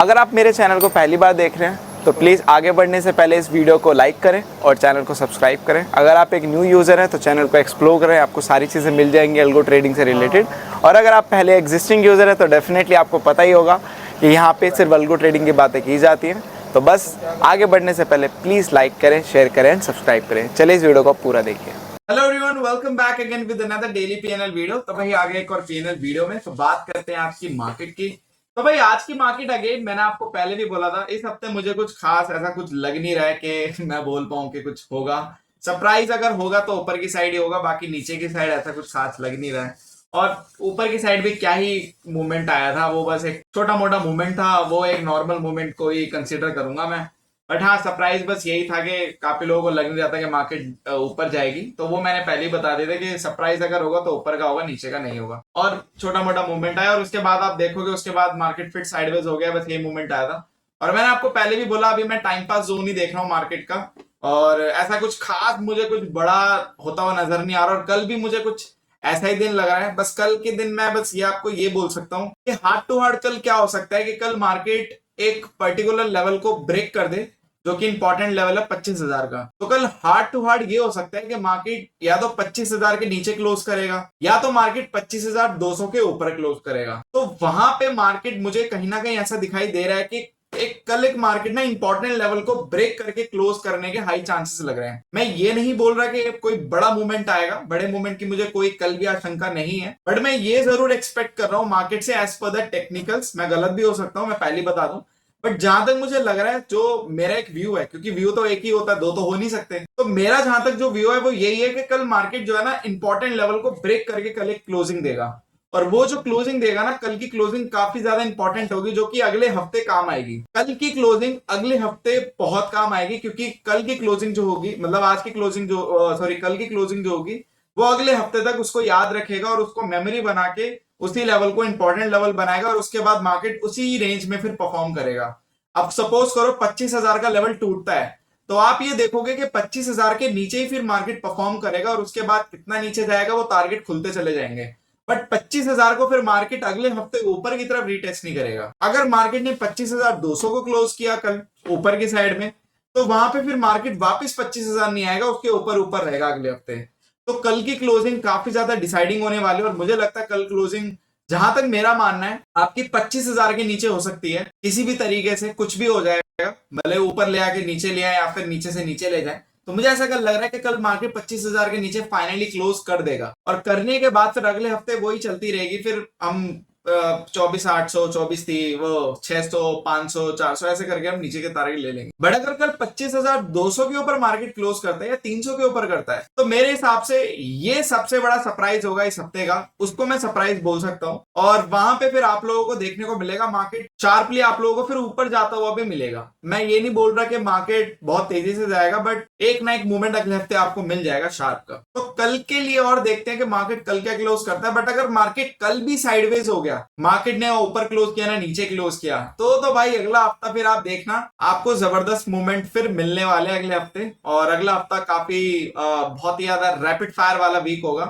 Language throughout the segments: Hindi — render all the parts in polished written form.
अगर आप मेरे चैनल को पहली बार देख रहे हैं तो प्लीज़ आगे बढ़ने से पहले इस वीडियो को लाइक करें और चैनल को सब्सक्राइब करें। अगर आप एक न्यू यूज़र हैं तो चैनल को एक्सप्लोर करें, आपको सारी चीज़ें मिल जाएंगी अल्गो ट्रेडिंग से रिलेटेड। और अगर आप पहले एग्जिस्टिंग यूज़र हैं तो डेफिनेटली आपको पता ही होगा कि यहाँ पे सिर्फ अल्गो ट्रेडिंग की बातें की जाती हैं। तो बस आगे बढ़ने से पहले प्लीज़ लाइक करें, शेयर करें एंड सब्सक्राइब करें। चलिए इस वीडियो को पूरा देखिए। Hello everyone, welcome back again with another daily PNL video. तो भाई आगे एक और पीएनएल वीडियो में तो बात करते हैं आपकी मार्केट की। तो भाई आज की मार्केट अगेन मैंने आपको पहले भी बोला था, इस हफ्ते मुझे कुछ खास ऐसा कुछ लग नहीं रहा है कि मैं बोल पाऊं कि कुछ होगा। सरप्राइज अगर होगा तो ऊपर की साइड ही होगा, बाकी नीचे की साइड ऐसा कुछ खास लग नहीं रहा है। और ऊपर की साइड भी क्या ही मूवमेंट आया था, वो बस एक छोटा मोटा मूवमेंट था, वो एक नॉर्मल मूवमेंट को ही कंसिडर करूंगा मैं। बट हाँ, सरप्राइज बस यही था कि काफी लोगों को लग नहीं रहा था कि मार्केट ऊपर जाएगी, तो वो मैंने पहले ही बता दिया था कि सरप्राइज अगर होगा तो ऊपर का होगा, नीचे का नहीं होगा। और छोटा मोटा मूवमेंट आया और उसके बाद आप देखोगे उसके बाद मार्केट फिर साइडवेज हो गया, बस ये मूवमेंट आया था। और मैंने आपको पहले भी बोला अभी मैं टाइम पास जोन ही देख रहा हूँ मार्केट का, और ऐसा कुछ खास मुझे कुछ बड़ा होता हुआ नजर नहीं आ रहा। और कल भी मुझे कुछ ऐसा ही दिन लग रहा है। बस कल के दिन मैं बस ये आपको ये बोल सकता हूँ कि हार्ड टू हार्ड कल क्या हो सकता है कि कल मार्केट एक पर्टिकुलर लेवल को ब्रेक कर दे, जो कि इंपॉर्टेंट लेवल है 25,000 का। तो कल हार्ड टू हार्ड ये हो सकता है कि मार्केट या तो 25,000 के नीचे क्लोज करेगा या तो मार्केट 25,200 के ऊपर क्लोज करेगा। तो वहां पे मार्केट मुझे कहीं ना कहीं ऐसा दिखाई दे रहा है कि कल एक मार्केट ना इंपॉर्टेंट लेवल को ब्रेक करके क्लोज करने के हाई चांसेस लग रहे हैं। मैं ये नहीं बोल रहा कि कोई बड़ा मूवमेंट आएगा, बड़े मूवमेंट की मुझे कोई कल भी आशंका नहीं है, बट मैं ये जरूर एक्सपेक्ट कर रहा हूं मार्केट से एज पर द टेक्निकल्स। मैं गलत भी हो सकता हूं, मैं पहले बता दूं, बट जहां तक मुझे लग रहा है, जो मेरा एक व्यू है, क्योंकि व्यू तो एक ही होता है, दो तो हो नहीं सकते, तो मेरा जहां तक जो व्यू है वो यही है कि कल मार्केट जो है ना इंपॉर्टेंट लेवल को ब्रेक करके कल एक क्लोजिंग देगा। और वो जो क्लोजिंग देगा ना, कल की क्लोजिंग काफी ज्यादा इंपॉर्टेंट होगी, जो कि अगले हफ्ते काम आएगी। कल की क्लोजिंग अगले हफ्ते बहुत काम आएगी, क्योंकि कल की क्लोजिंग जो होगी, मतलब आज की क्लोजिंग जो सॉरी कल की क्लोजिंग जो होगी वो अगले हफ्ते तक उसको याद रखेगा और उसको मेमोरी बना के उसी लेवल को इंपॉर्टेंट लेवल बनाएगा, और उसके बाद मार्केट उसी रेंज में फिर परफॉर्म करेगा। अब सपोज करो 25,000 का लेवल टूटता है, तो आप ये देखोगे कि 25,000 के नीचे ही फिर मार्केट परफॉर्म करेगा, और उसके बाद कितना नीचे जाएगा वो टारगेट खुलते चले जाएंगे। बट 25,000 को फिर मार्केट अगले हफ्ते ऊपर की तरफ रीटेस्ट नहीं करेगा। अगर मार्केट ने 25,200 को क्लोज किया कल ऊपर की साइड में, तो वहां पे फिर मार्केट वापस 25,000 नहीं आएगा, उसके ऊपर ऊपर रहेगा अगले हफ्ते। तो कल की क्लोजिंग काफी ज्यादा डिसाइडिंग होने वाली है, और मुझे लगता है कल क्लोजिंग, जहां तक मेरा मानना है, आपकी 25,000 के नीचे हो सकती है। किसी भी तरीके से कुछ भी हो जाएगा, भले ऊपर ले आके नीचे ले आए या फिर नीचे से नीचे ले जाए। तो मुझे ऐसा कल लग रहा है कि कल मार्केट 25,000 के नीचे फाइनली क्लोज कर देगा, और करने के बाद फिर अगले हफ्ते वही चलती रहेगी। फिर हम 24,800, 24 वो 600, 500, 400 ऐसे करके हम नीचे के टारगेट ले लेंगे। बट अगर कल 25,200 के ऊपर मार्केट क्लोज करता है या 300 के ऊपर करता है, तो मेरे हिसाब से ये सबसे बड़ा सरप्राइज होगा इस हफ्ते का, उसको मैं सरप्राइज बोल सकता हूँ। और वहां पे फिर आप लोगों को देखने को मिलेगा मार्केट शार्पली आप लोगों को फिर ऊपर जाता हुआ भी मिलेगा। मैं ये नहीं बोल रहा कि मार्केट बहुत तेजी से जाएगा, बट एक ना एक मूवमेंट अगले हफ्ते आपको मिल जाएगा शार्प का। तो कल के लिए और देखते हैं कि मार्केट कल क्या क्लोज करता है। बट अगर मार्केट कल भी साइडवेज हो गया, मार्केट ने ऊपर क्लोज किया ना नीचे क्लोज किया, तो भाई अगला हफ्ता फिर आप देखना, आपको जबरदस्त मूवमेंट फिर मिलने वाले अगले हफ्ते। और अगला हफ्ता काफी बहुत ही ज्यादा रैपिड फायर वाला वीक होगा।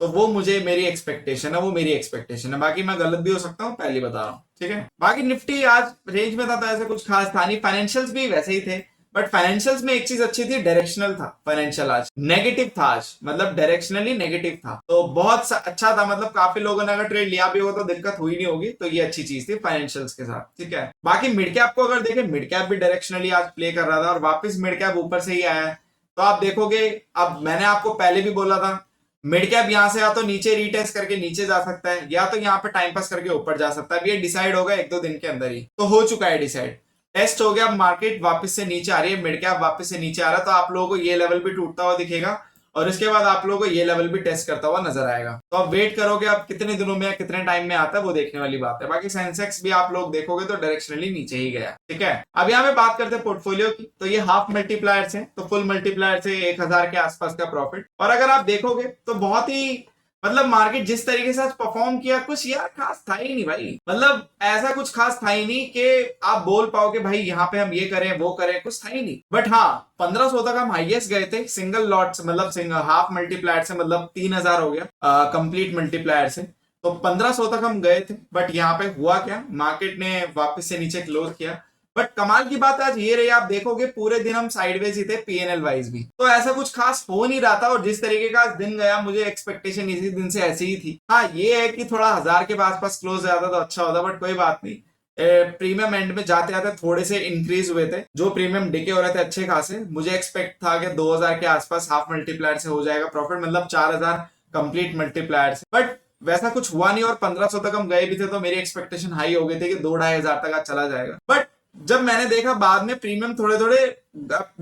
तो वो मुझे मेरी एक्सपेक्टेशन है, वो मेरी एक्सपेक्टेशन है। बाकी मैं गलत भी हो सकता हूँ, पहले बता रहा हूँ, ठीक है। बाकी निफ्टी आज रेंज में था, तो ऐसा कुछ खास था नहीं। फाइनेंशियल्स भी वैसे ही थे, बट फाइनेंशियल्स में एक चीज अच्छी थी, डायरेक्शनल था। फाइनेंशियल आज नेगेटिव था, आज मतलब डायरेक्शनली नेगेटिव था, तो बहुत अच्छा था। मतलब काफी लोगों ने अगर ट्रेड लिया भी होगा तो दिक्कत हुई नहीं होगी, तो ये अच्छी चीज थी फाइनेंशियल्स के साथ, ठीक है। बाकी मिड कैप को अगर देखें, मिड कैप भी डायरेक्शनली आज प्ले कर रहा था, और वापस मिड कैप ऊपर से ही आया है। तो आप देखोगे, अब मैंने आपको पहले भी बोला था, मिड कैप यहां से या तो नीचे रीटेस्ट करके नीचे जा सकता है, या तो यहाँ पे टाइम पास करके ऊपर जा सकता है। ये डिसाइड होगा एक दो दिन के अंदर ही, तो हो चुका है डिसाइड, टेस्ट हो गया। मार्केट वापस से नीचे आ रही है, मिड कैप वापस से नीचे आ रहा है, तो आप लोगों को ये लेवल भी टूटता हुआ दिखेगा, और इसके बाद आप लोगों को ये लेवल भी टेस्ट करता हुआ नजर आएगा। तो आप वेट करोगे, आप कितने दिनों में या कितने टाइम में आता है वो देखने वाली बात है। बाकी सेंसेक्स भी आप लोग देखोगे तो डायरेक्शनली नीचे ही गया, ठीक है। अब यहाँ पे बात करते हैं पोर्टफोलियो की, तो ये हाफ मल्टीप्लायर से, तो फुल मल्टीप्लायर से 1,000 के आसपास का प्रॉफिट। और अगर आप देखोगे तो बहुत ही, मतलब मार्केट जिस तरीके से आज परफॉर्म किया, कुछ यार खास था ही नहीं भाई। मतलब ऐसा कुछ खास था ही नहीं कि आप बोल पाओ कि भाई यहाँ पे हम ये करें वो करें, कुछ था ही नहीं। बट हाँ, 1,500 तक हम हाईएस्ट गए थे सिंगल लॉट से, मतलब हाफ मल्टीप्लायर से, मतलब 3,000 हो गया कंप्लीट मल्टीप्लायर से। तो 1500 तक हम गए थे, बट यहाँ पे हुआ क्या, मार्केट ने वापस से नीचे क्लोज किया। बट कमाल की बात आज ये रही, आप देखोगे पूरे दिन हम साइडवेज ही थे, पीएनएल वाइज भी, तो ऐसा कुछ खास हो नहीं रहा था। और जिस तरीके का आज दिन गया, मुझे एक्सपेक्टेशन इसी दिन से ऐसी ही थी। हाँ ये है कि थोड़ा 1000 के आसपास क्लोज हो जाता तो अच्छा होता, बट कोई बात नहीं। प्रीमियम एंड में जाते जाते थोड़े से इंक्रीज हुए थे, जो प्रीमियम डिके हो रहे थे अच्छे खासे। मुझे एक्सपेक्ट था कि 2000 के आसपास हाफ मल्टीप्लायर से हो जाएगा प्रॉफिट, मतलब 4000 कंप्लीट मल्टीप्लायर से, बट वैसा कुछ हुआ नहीं। और 1500 तक हम गए भी थे, तो मेरी एक्सपेक्टेशन हाई हो गई थी कि 2-2,500 तक आज चला जाएगा। बट जब मैंने देखा बाद में प्रीमियम थोड़े थोड़े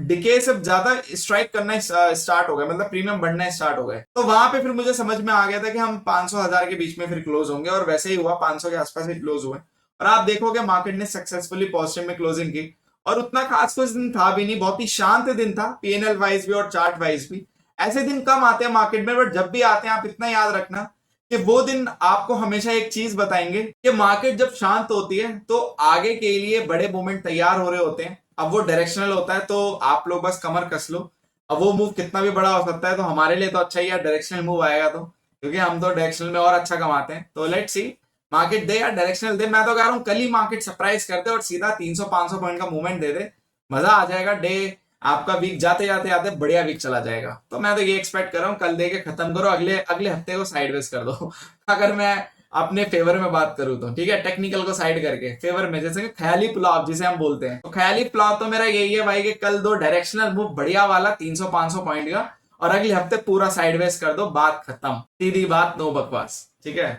डिके से ज्यादा स्ट्राइक करना स्टार्ट हो गया, मतलब प्रीमियम बढ़ना स्टार्ट हो गए, तो वहां पे फिर मुझे समझ में आ गया था कि हम 500-1000 के बीच में फिर क्लोज होंगे। और वैसे ही हुआ, 500 के आसपास ही क्लोज हुए। और आप देखोगे मार्केट ने सक्सेसफुली पॉजिटिव में क्लोजिंग की, और उतना खास कुछ दिन था भी नहीं, बहुत ही शांत दिन था पीएनएल वाइज भी और चार्ट वाइज भी। ऐसे दिन कम आते हैं मार्केट में, बट जब भी आते हैं आप इतना याद रखना कि वो दिन आपको हमेशा एक चीज बताएंगे कि मार्केट जब शांत होती है तो आगे के लिए बड़े मूवमेंट तैयार हो रहे होते हैं। अब वो डायरेक्शनल होता है, तो आप लोग बस कमर कस लो। अब वो मूव कितना भी बड़ा हो सकता है, तो हमारे लिए तो अच्छा ही है डायरेक्शनल मूव आएगा तो, क्योंकि हम तो डायरेक्शनल में और अच्छा कमाते हैं। तो लेट्स सी, मार्केट दे या डायरेक्शनल दे, मैं तो कह रहा हूँ कल ही मार्केट सरप्राइज कर दे और सीधा 300-500 पॉइंट का मूवमेंट दे दे, मजा आ जाएगा। डे आपका वीक जाते जाते आते बढ़िया वीक चला जाएगा। तो मैं तो ये एक्सपेक्ट कर रहा हूँ, कल दे के खत्म करो, अगले अगले हफ्ते को साइडवेज कर दो अगर मैं अपने फेवर में बात करूं तो, ठीक है, टेक्निकल को साइड करके फेवर में, जैसे कि ख्याली पुलाव जिसे हम बोलते हैं, तो ख्याली पुलाव तो मेरा यही है भाई कि कल दो डायरेक्शनल मूव बढ़िया वाला 300-500 पॉइंट का, और अगले हफ्ते पूरा साइडवेज कर दो, बात खत्म, सीधी बात, नो बकवास, ठीक है।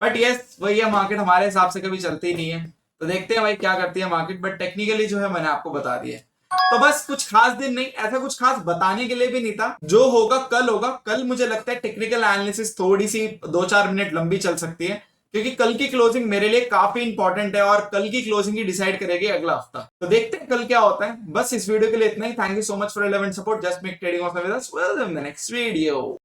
बट यस वही है, मार्केट हमारे हिसाब से कभी चलती नहीं है, तो देखते हैं भाई क्या करती है मार्केट। बट टेक्निकली जो है मैंने आपको बता दिया। तो बस कुछ खास दिन नहीं, ऐसा कुछ खास बताने के लिए भी नहीं था, जो होगा कल होगा। कल मुझे लगता है टेक्निकल एनालिसिस थोड़ी सी 2-4 मिनट लंबी चल सकती है, क्योंकि कल की क्लोजिंग मेरे लिए काफी इंपॉर्टेंट है, और कल की क्लोजिंग ही डिसाइड करेगी अगला हफ्ता। तो देखते हैं कल क्या होता है। बस इस वीडियो के लिए इतना ही। Thank you so much for 11 support. Just make trading off with us. Will see you in the next video.